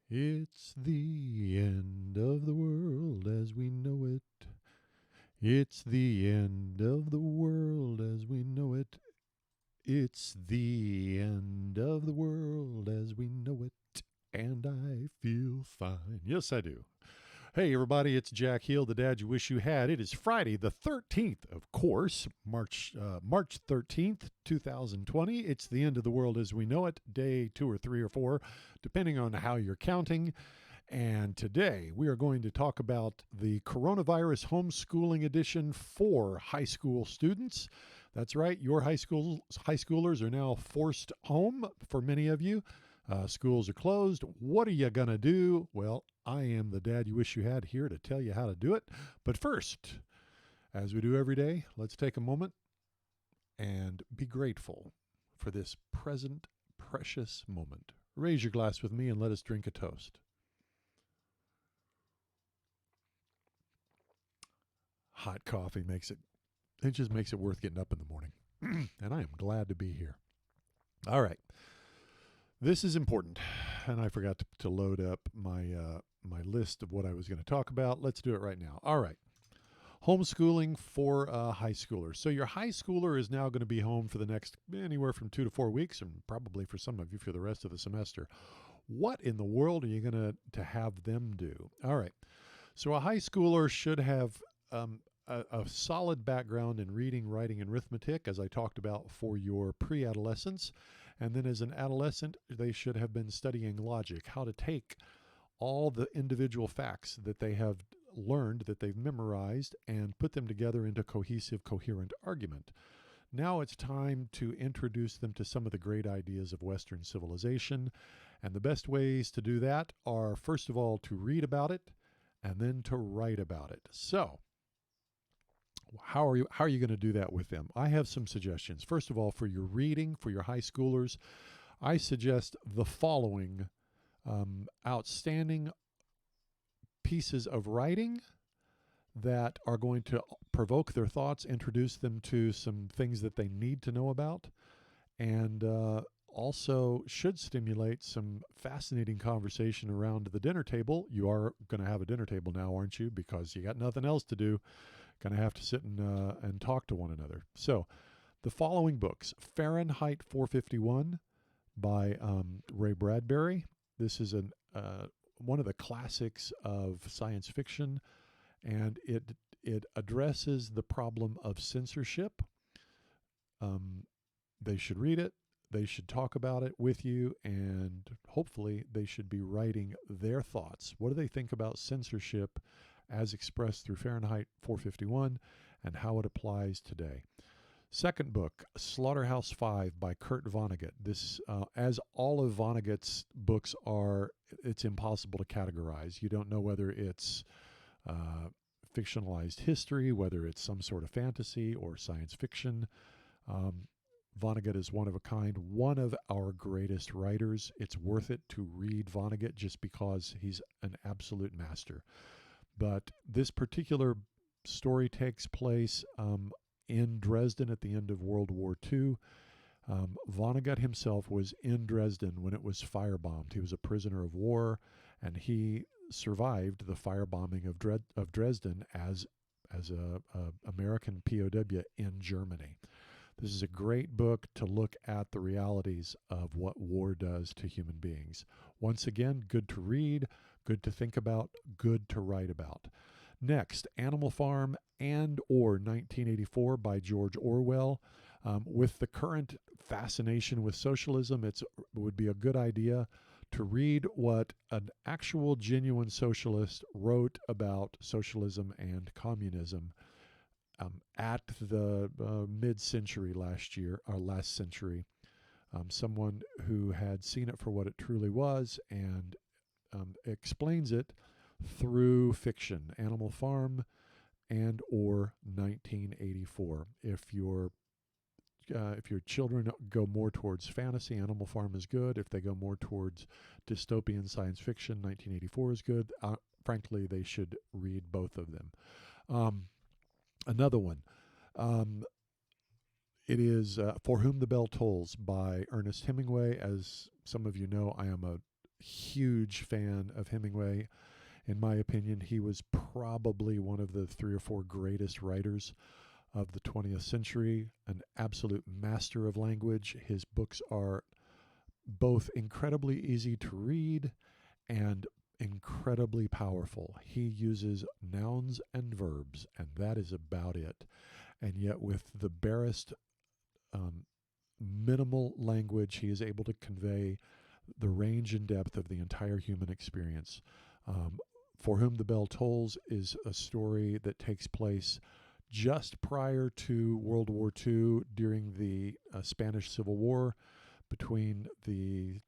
It's the end of the world as we know it. It's the end of the world as we know it. It's the end of the world as we know it. And I feel fine. Yes, I do. Hey, everybody, it's Jack Hill, the dad you wish you had. It is Friday, the 13th, of course, March 13th, 2020. It's the end of the world as we know it, day 2 or 3 or 4, depending on how you're counting. And today we are going to talk about the coronavirus homeschooling edition for high school students. That's right, your high schoolers are now forced home for many of you. Schools are closed. What are you going to do? Well, I am the dad you wish you had here to tell you how to do it. But first, as we do every day, let's take a moment and be grateful for this present precious moment. Raise your glass with me and let us drink a toast. Hot coffee just makes it worth getting up in the morning. And I am glad to be here. All right. This is important, and I forgot to load up my list of what I was going to talk about. Let's do it right now. All right. Homeschooling for high schoolers. So your high schooler is now going to be home for the next anywhere from 2 to 4 weeks, and probably for some of you for the rest of the semester. What in the world are you going to have them do? All right. So a high schooler should have a solid background in reading, writing, and arithmetic, as I talked about for your pre-adolescence. And then as an adolescent, they should have been studying logic, how to take all the individual facts that they have learned, that they've memorized, and put them together into cohesive, coherent argument. Now it's time to introduce them to some of the great ideas of Western civilization. And the best ways to do that are, first of all, to read about it and then to write about it. So, how are you going to do that with them? I have some suggestions. First of all, for your reading, for your high schoolers, I suggest the following outstanding pieces of writing that are going to provoke their thoughts, introduce them to some things that they need to know about, and also should stimulate some fascinating conversation around the dinner table. You are going to have a dinner table now, aren't you? Because you got nothing else to do. Going to have to sit and talk to one another. So the following books: Fahrenheit 451 by Ray Bradberry. This is one of the classics of science fiction, and it addresses the problem of censorship. They should read it. They should talk about it with you, and hopefully they should be writing their thoughts. What do they think about censorship as expressed through Fahrenheit 451 and how it applies today? Second book, SlaughterhouseFive by Kurt Vonnegut. This, as all of Vonnegut's books are, it's impossible to categorize. You don't know whether it's fictionalized history, whether it's some sort of fantasy or science fiction. Vonnegut is one of a kind, one of our greatest writers. It's worth it to read Vonnegut just because he's an absolute master. But this particular story takes place in Dresden at the end of World War II. Vonnegut himself was in Dresden when it was firebombed. He was a prisoner of war, and he survived the firebombing of Dresden as a American POW in Germany. This is a great book to look at the realities of what war does to human beings. Once again, good to read, good to think about, good to write about. Next, Animal Farm and or 1984 by George Orwell. With the current fascination with socialism, it would be a good idea to read what an actual genuine socialist wrote about socialism and communism at the mid-century last century. Someone who had seen it for what it truly was and explains it through fiction. Animal Farm and or 1984. If your children go more towards fantasy, Animal Farm is good. If they go more towards dystopian science fiction, 1984 is good. Frankly, they should read both of them. Another one, it is For Whom the Bell Tolls by Ernest Hemingway. As some of you know, I am a huge fan of Hemingway. In my opinion, he was probably one of the 3 or 4 greatest writers of the 20th century, an absolute master of language. His books are both incredibly easy to read and incredibly powerful. He uses nouns and verbs, and that is about it. And yet, with the barest, minimal language, he is able to convey the range and depth of the entire human experience. For Whom the Bell Tolls is a story that takes place just prior to World War II, during the Spanish Civil War, between the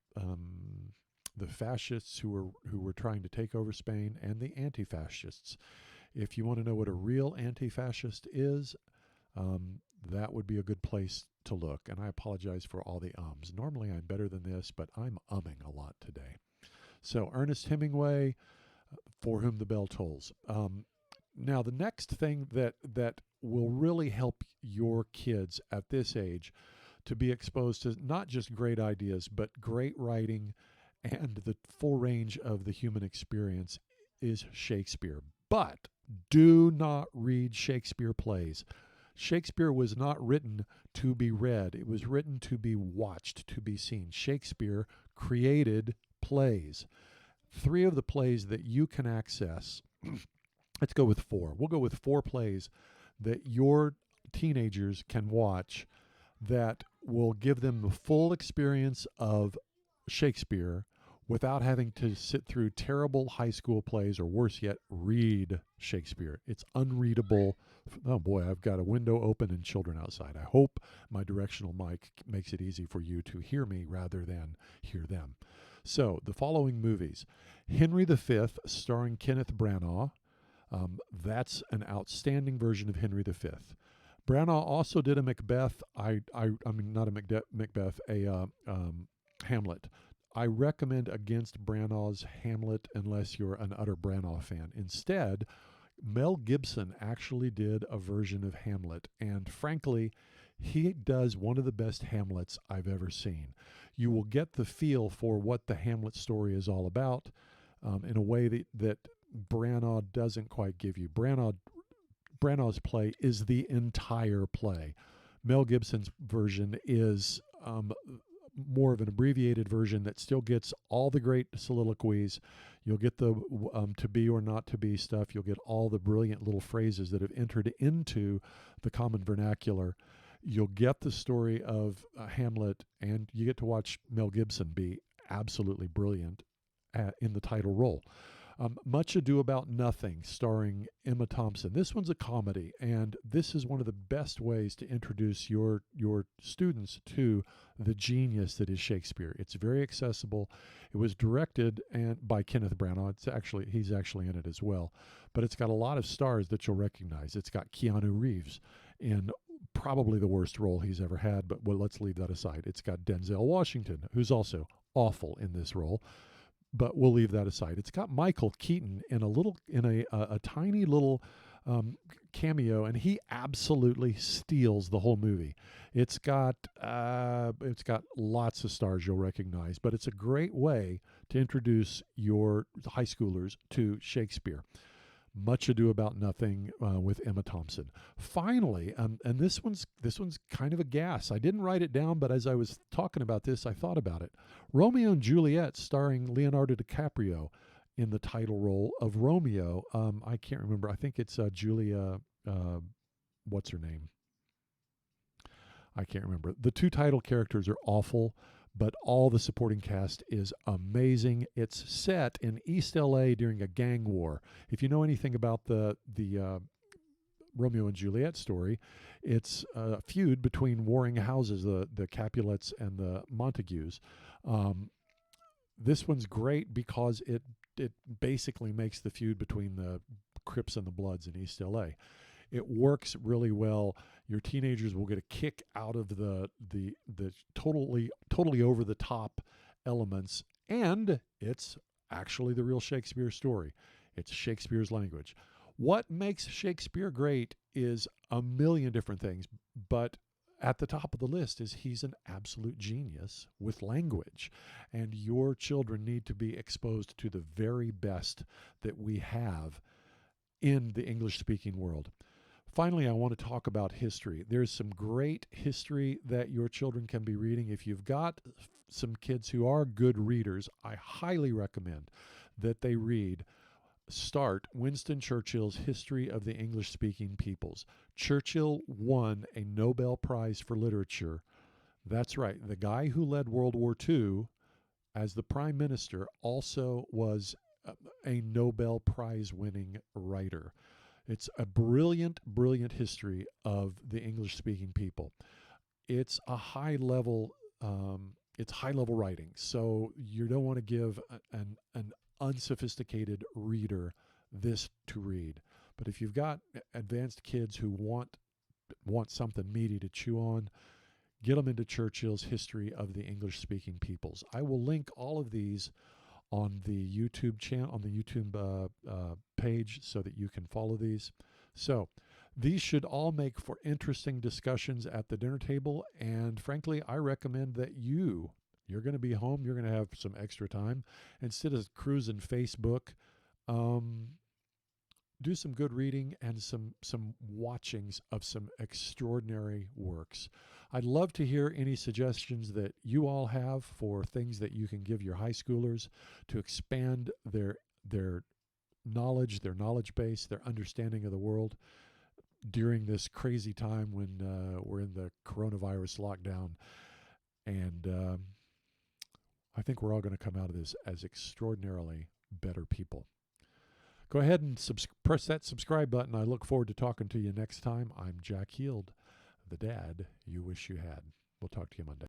fascists who were trying to take over Spain and the anti-fascists. If you want to know what a real anti-fascist is, that would be a good place to look. And I apologize for all the ums. Normally I'm better than this, but I'm umming a lot today. So Ernest Hemingway, For Whom the Bell Tolls. Now, the next thing that will really help your kids at this age to be exposed to not just great ideas, but great writing and the full range of the human experience is Shakespeare. But do not read Shakespeare plays. Shakespeare was not written to be read. It was written to be watched, to be seen. Shakespeare created plays. 3 of the plays that you can access, let's go with 4. We'll go with 4 plays that your teenagers can watch that will give them the full experience of Shakespeare without having to sit through terrible high school plays, or worse yet, read Shakespeare. It's unreadable. Oh boy, I've got a window open and children outside. I hope my directional mic makes it easy for you to hear me rather than hear them. So, the following movies. Henry V, starring Kenneth Branagh. That's an outstanding version of Henry V. Branagh also did a Macbeth. I mean, not a Macbeth, a Hamlet. I recommend against Branagh's Hamlet unless you're an utter Branagh fan. Instead, Mel Gibson actually did a version of Hamlet, and frankly, he does one of the best Hamlets I've ever seen. You will get the feel for what the Hamlet story is all about in a way that Branagh doesn't quite give you. Branagh's play is the entire play. Mel Gibson's version is more of an abbreviated version that still gets all the great soliloquies. You'll get the to be or not to be stuff. You'll get all the brilliant little phrases that have entered into the common vernacular. You'll get the story of Hamlet, and you get to watch Mel Gibson be absolutely brilliant in the title role. Much Ado About Nothing, starring Emma Thompson. This one's a comedy, and this is one of the best ways to introduce your students to the genius that is Shakespeare. It's very accessible. It was directed by Kenneth Branagh. He's actually in it as well, but it's got a lot of stars that you'll recognize. It's got Keanu Reeves in probably the worst role he's ever had, but let's leave that aside. It's got Denzel Washington, who's also awful in this role, but we'll leave that aside. It's got Michael Keaton in a tiny little cameo, and he absolutely steals the whole movie. It's got lots of stars you'll recognize, but it's a great way to introduce your high schoolers to Shakespeare. Much Ado About Nothing with Emma Thompson. Finally, and this one's kind of a gas. I didn't write it down, but as I was talking about this, I thought about it. Romeo and Juliet, starring Leonardo DiCaprio in the title role of Romeo. I can't remember. I think it's Julia. What's her name? I can't remember. The 2 title characters are awful, but all the supporting cast is amazing. It's set in East LA during a gang war. If you know anything about the Romeo and Juliet story, it's a feud between warring houses, the Capulets and the Montagues. This one's great because it basically makes the feud between the Crips and the Bloods in East LA. It works really well. Your teenagers will get a kick out of the totally over the top elements, and it's actually the real Shakespeare story. It's Shakespeare's language. What makes Shakespeare great is a million different things, but at the top of the list is he's an absolute genius with language. And your children need to be exposed to the very best that we have in the English-speaking world. Finally, I want to talk about history. There's some great history that your children can be reading. If you've got some kids who are good readers, I highly recommend that they start Winston Churchill's History of the English-Speaking Peoples. Churchill won a Nobel Prize for Literature. That's right. The guy who led World War II as the Prime Minister also was a Nobel Prize-winning writer. It's a brilliant, brilliant history of the English-speaking people. It's a high-level writing, so you don't want to give an unsophisticated reader this to read. But if you've got advanced kids who want something meaty to chew on, get them into Churchill's History of the English-Speaking Peoples. I will link all of these on the YouTube channel, on the YouTube page, so that you can follow these. So these should all make for interesting discussions at the dinner table. And frankly, I recommend that you're going to be home, you're going to have some extra time. Instead of cruising Facebook, do some good reading and some watchings of some extraordinary works. I'd love to hear any suggestions that you all have for things that you can give your high schoolers to expand their knowledge, their knowledge base, their understanding of the world during this crazy time when we're in the coronavirus lockdown. And I think we're all going to come out of this as extraordinarily better people. Go ahead and press that subscribe button. I look forward to talking to you next time. I'm Jack Heald, the dad you wish you had. We'll talk to you Monday.